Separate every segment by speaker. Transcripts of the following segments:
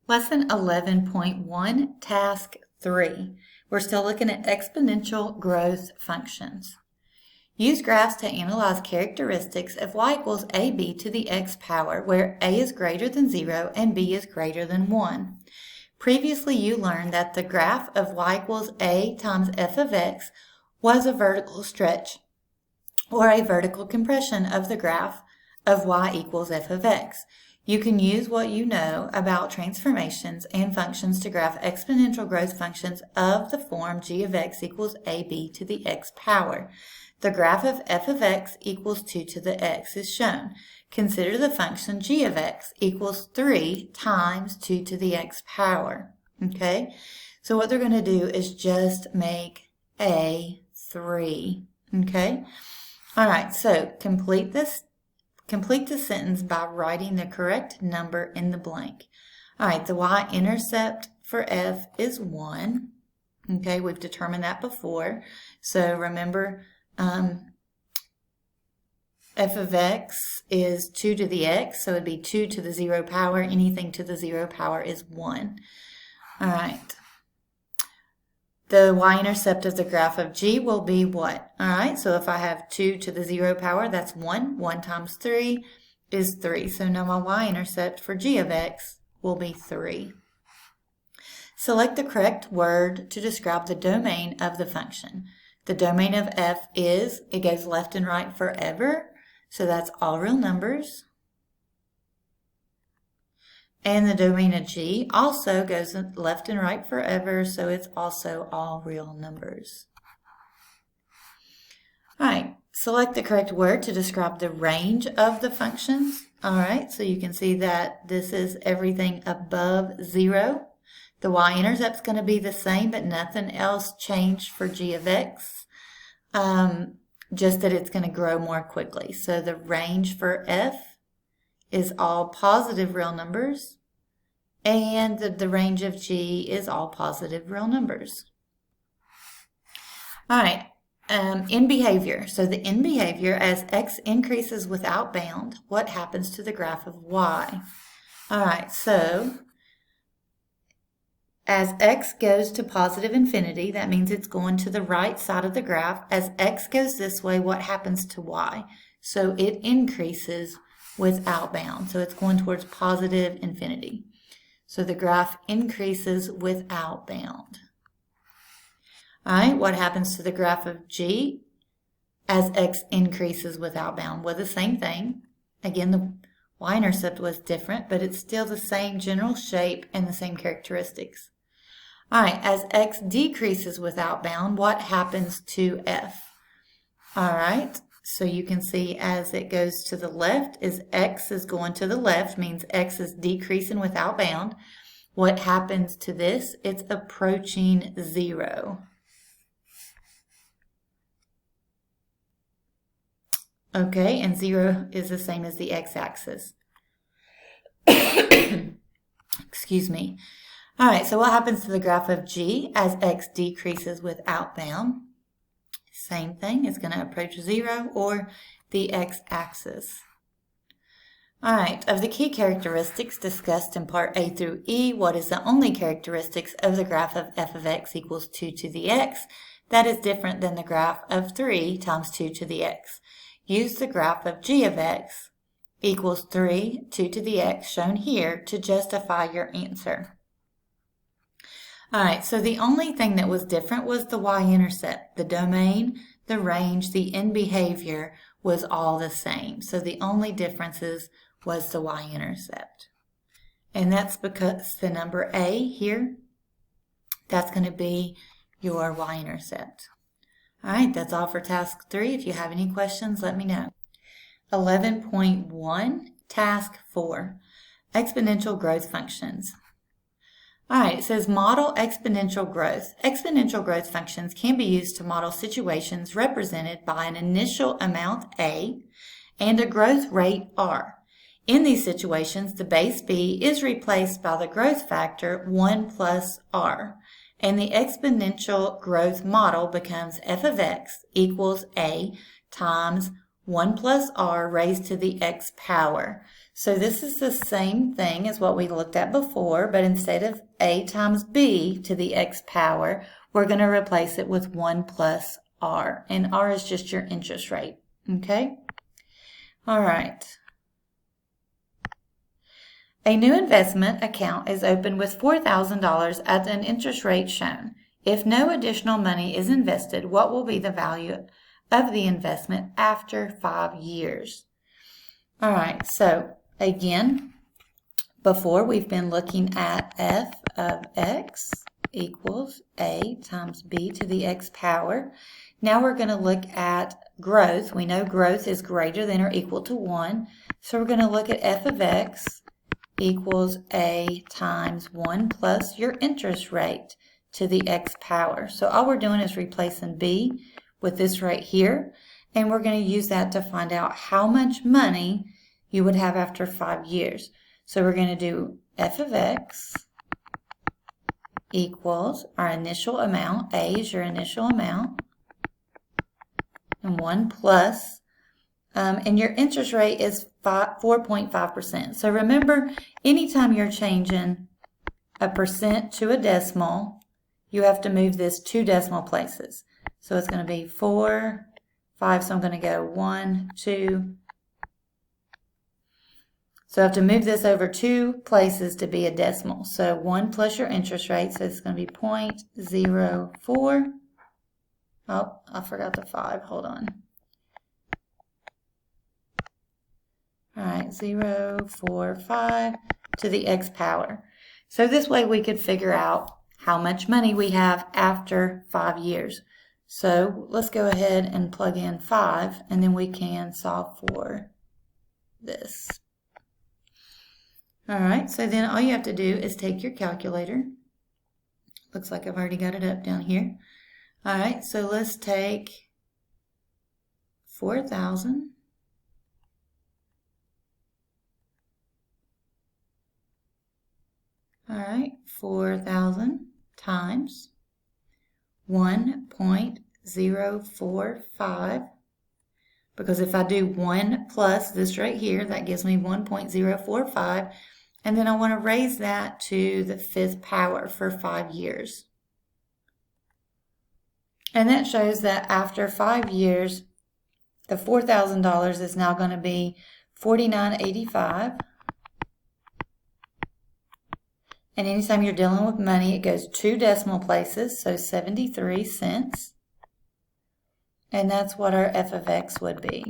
Speaker 1: Lesson 11.1, Task 3. We're still looking at exponential growth functions. Use graphs to analyze characteristics of y equals ab to the x power, where a is greater than 0 and b is greater than 1. Previously, you learned that the graph of y equals a times f of x was a vertical stretch, or a vertical compression of the graph of y equals f of x. You can use what you know about transformations and functions to graph exponential growth functions of the form g of x equals ab to the x power. The graph of f of x equals 2 to the x is shown. Consider the function g of x equals 3 times 2 to the x power. Okay, so what they're going to do is just make a 3. Okay, all right, so complete the sentence by writing the correct number in the blank. All right, the y-intercept for f is 1. Okay, we've determined that before. So remember, f of x is 2 to the x, so it'd be 2 to the 0 power. Anything to the 0 power is 1. All right. The y-intercept of the graph of g will be what? All right, so if I have 2 to the 0 power, that's 1. 1 times 3 is 3. So now my y-intercept for g of x will be 3. Select the correct word to describe the domain of the function. The domain of f is, it goes left and right forever, so that's all real numbers. And the domain of g also goes left and right forever, so it's also all real numbers. All right, select the correct word to describe the range of the functions. All right, so you can see that this is everything above 0. The y-intercept is going to be the same, but nothing else changed for g of x, just that it's going to grow more quickly. So the range for f is all positive real numbers, and the range of g is all positive real numbers. All right, in behavior. So the in behavior, as x increases without bound, what happens to the graph of y? All right, so as x goes to positive infinity, that means it's going to the right side of the graph. As x goes this way, what happens to y? So it increases without bound. So it's going towards positive infinity. So the graph increases without bound. All right, what happens to the graph of g as x increases without bound? Well, the same thing. Again, the y-intercept was different, but it's still the same general shape and the same characteristics. All right, as x decreases without bound, what happens to f? All right, so you can see as it goes to the left, is x is going to the left, means x is decreasing without bound. What happens to this? It's approaching 0. Okay, and 0 is the same as the x-axis. Excuse me. All right, so what happens to the graph of g as x decreases without bound? Same thing, it's going to approach 0 or the x-axis. All right, of the key characteristics discussed in part A through E, what is the only characteristics of the graph of f of x equals 2 to the x that is different than the graph of 3 times 2 to the x? Use the graph of g of x equals 3, 2 to the x, shown here, to justify your answer. All right, so the only thing that was different was the y-intercept. The domain, the range, the in behavior was all the same. So the only differences was the y-intercept. And that's because the number a here, that's going to be your y-intercept. All right, that's all for task 3. If you have any questions, let me know. 11.1, task 4, exponential growth functions. All right, it says model exponential growth. Exponential growth functions can be used to model situations represented by an initial amount A and a growth rate R. In these situations, the base B is replaced by the growth factor 1 plus R, and the exponential growth model becomes f of x equals A times 1 plus R raised to the x power. So this is the same thing as what we looked at before, but instead of a times b to the x power, we're going to replace it with 1 plus r. And r is just your interest rate. Okay? All right. A new investment account is opened with $4,000 at an interest rate shown. If no additional money is invested, what will be the value of the investment after 5 years? All right, so again, before we've been looking at f of x equals a times b to the x power. Now we're going to look at growth. We know growth is greater than or equal to 1. So we're going to look at f of x equals a times 1 plus your interest rate to the x power. So all we're doing is replacing b with this right here, and we're going to use that to find out how much money you would have after 5 years. So we're going to do f of x equals our initial amount, a is your initial amount, and 1 plus, and your interest rate is 4.5%. So remember, anytime you're changing a percent to a decimal, you have to move this 2 decimal places. So it's going to be 4, 5, so I'm going to go 1, 2. So I have to move this over 2 places to be a decimal. So 1 plus your interest rate, so it's going to be 0.04. Oh, I forgot the 5. Hold on. All right, 0.45 to the x power. So this way we could figure out how much money we have after 5 years. So let's go ahead and plug in 5, and then we can solve for this. All right, so then all you have to do is take your calculator. Looks like I've already got it up down here. All right, so let's take 4,000 all right, 4,000 times 1.045, because if I do 1 plus this right here, that gives me 1.045, and then I want to raise that to the 5th power for 5 years. And that shows that after 5 years, the $4,000 is now going to be $49.85. And anytime you're dealing with money, it goes 2 decimal places, so 73 cents. And that's what our f of x would be.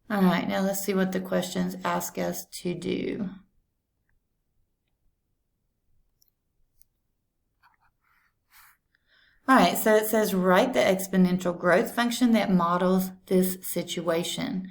Speaker 1: All right, now let's see what the questions ask us to do. All right, so it says write the exponential growth function that models this situation.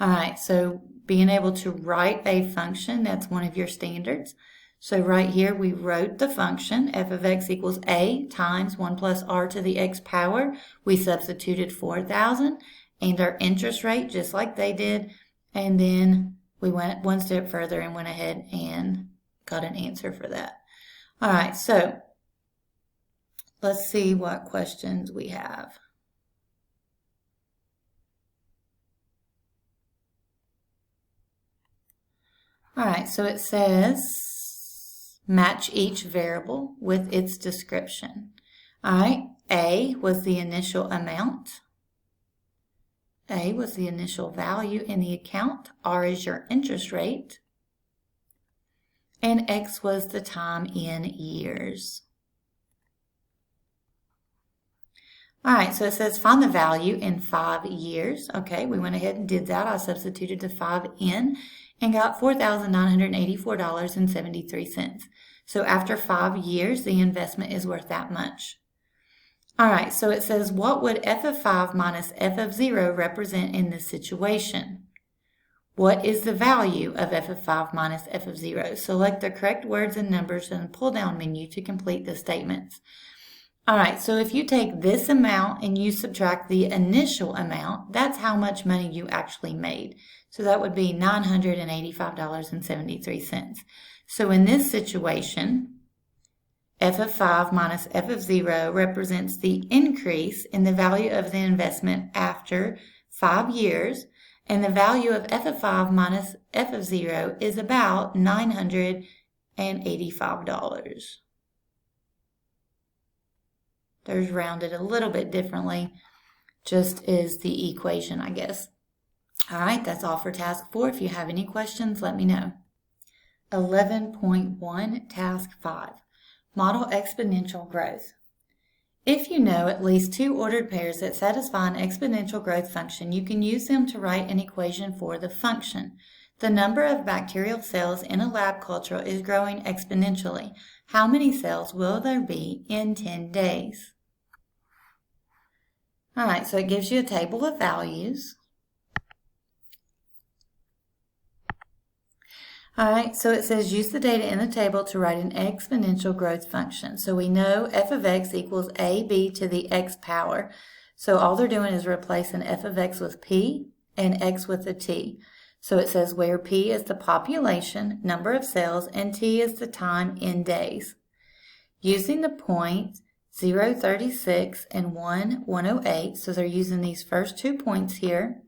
Speaker 1: All right, so being able to write a function, that's one of your standards. So right here we wrote the function f of x equals a times 1 plus r to the x power. We substituted 4,000 and our interest rate just like they did, and then we went one step further and went ahead and got an answer for that. All right, so let's see what questions we have. All right, so it says match each variable with its description. All right, A was the initial amount. A was the initial value in the account. R is your interest rate. And X was the time in years. All right, so it says find the value in 5 years. Okay, we went ahead and did that. I substituted the 5 in and got $4,984.73. So after 5 years, the investment is worth that much. All right, so it says, what would f of 5 minus f of 0 represent in this situation? What is the value of f of 5 minus f of 0? Select the correct words and numbers in the pull-down menu to complete the statements. All right, so if you take this amount and you subtract the initial amount, that's how much money you actually made. So that would be $985.73. So in this situation, f of 5 minus f of 0 represents the increase in the value of the investment after 5 years, and the value of f of 5 minus f of 0 is about $985. There's rounded a little bit differently, just is the equation, I guess. All right, that's all for task 4. If you have any questions, let me know. 11.1, task 5, model exponential growth. If you know at least 2 ordered pairs that satisfy an exponential growth function, you can use them to write an equation for the function. The number of bacterial cells in a lab culture is growing exponentially. How many cells will there be in 10 days? All right, so it gives you a table of values. All right, so it says use the data in the table to write an exponential growth function. So we know f of x equals ab to the x power. So all they're doing is replacing f of x with p and x with a t. So it says where p is the population, number of cells, and t is the time in days. Using the points 0, 36, and 1, 108, so they're using these first 2 points here.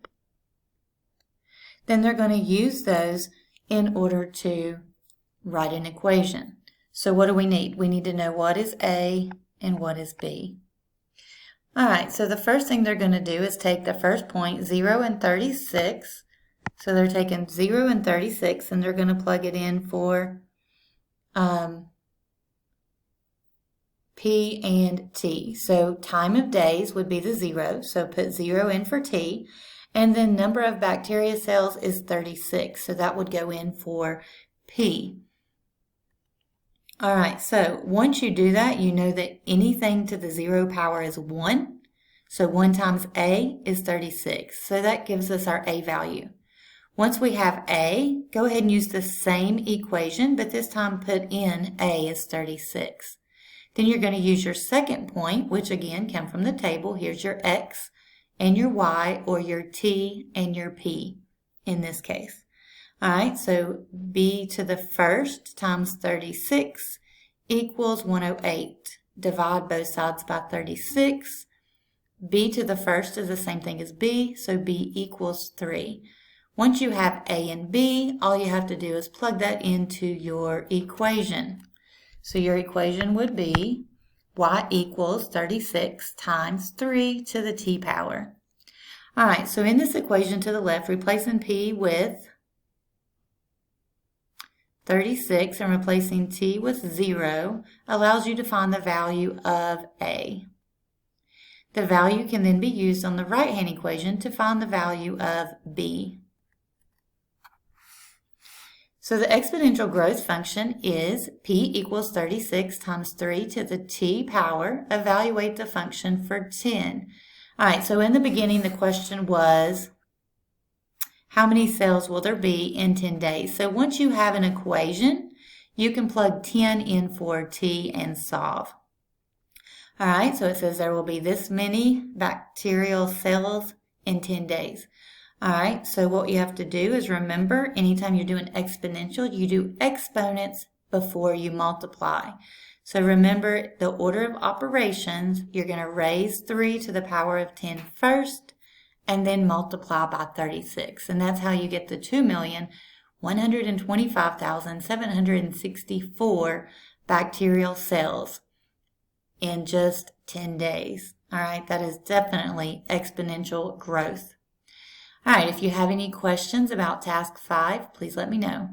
Speaker 1: Then they're going to use those in order to write an equation. So what do we need? We need to know what is A and what is B. All right, so the first thing they're going to do is take the first point, 0 and 36. So they're taking 0 and 36, and they're going to plug it in for P and T. So time of days would be the 0, so put 0 in for T. And then number of bacteria cells is 36, so that would go in for P. All right, so once you do that, you know that anything to the 0 power is 1. So 1 times A is 36, so that gives us our A value. Once we have A, go ahead and use the same equation, but this time put in A is 36. Then you're going to use your second point, which again came from the table. Here's your X and your Y, or your T and your P in this case. All right, so B to the first times 36 equals 108. Divide both sides by 36. B to the first is the same thing as B, so B equals 3. Once you have A and B, all you have to do is plug that into your equation. So your equation would be y equals 36 times 3 to the t power. All right, so in this equation to the left, replacing p with 36 and replacing t with 0 allows you to find the value of A. The value can then be used on the right-hand equation to find the value of B. So the exponential growth function is p equals 36 times 3 to the t power. Evaluate the function for 10. All right, so in the beginning, the question was, how many cells will there be in 10 days? So once you have an equation, you can plug 10 in for t and solve. All right, so it says there will be this many bacterial cells in 10 days. All right, so what you have to do is remember, anytime you're doing exponential, you do exponents before you multiply. So remember the order of operations. You're going to raise 3 to the power of 10 first, and then multiply by 36. And that's how you get the 2,125,764 bacterial cells in just 10 days. All right, that is definitely exponential growth. All right, if you have any questions about task 5, please let me know.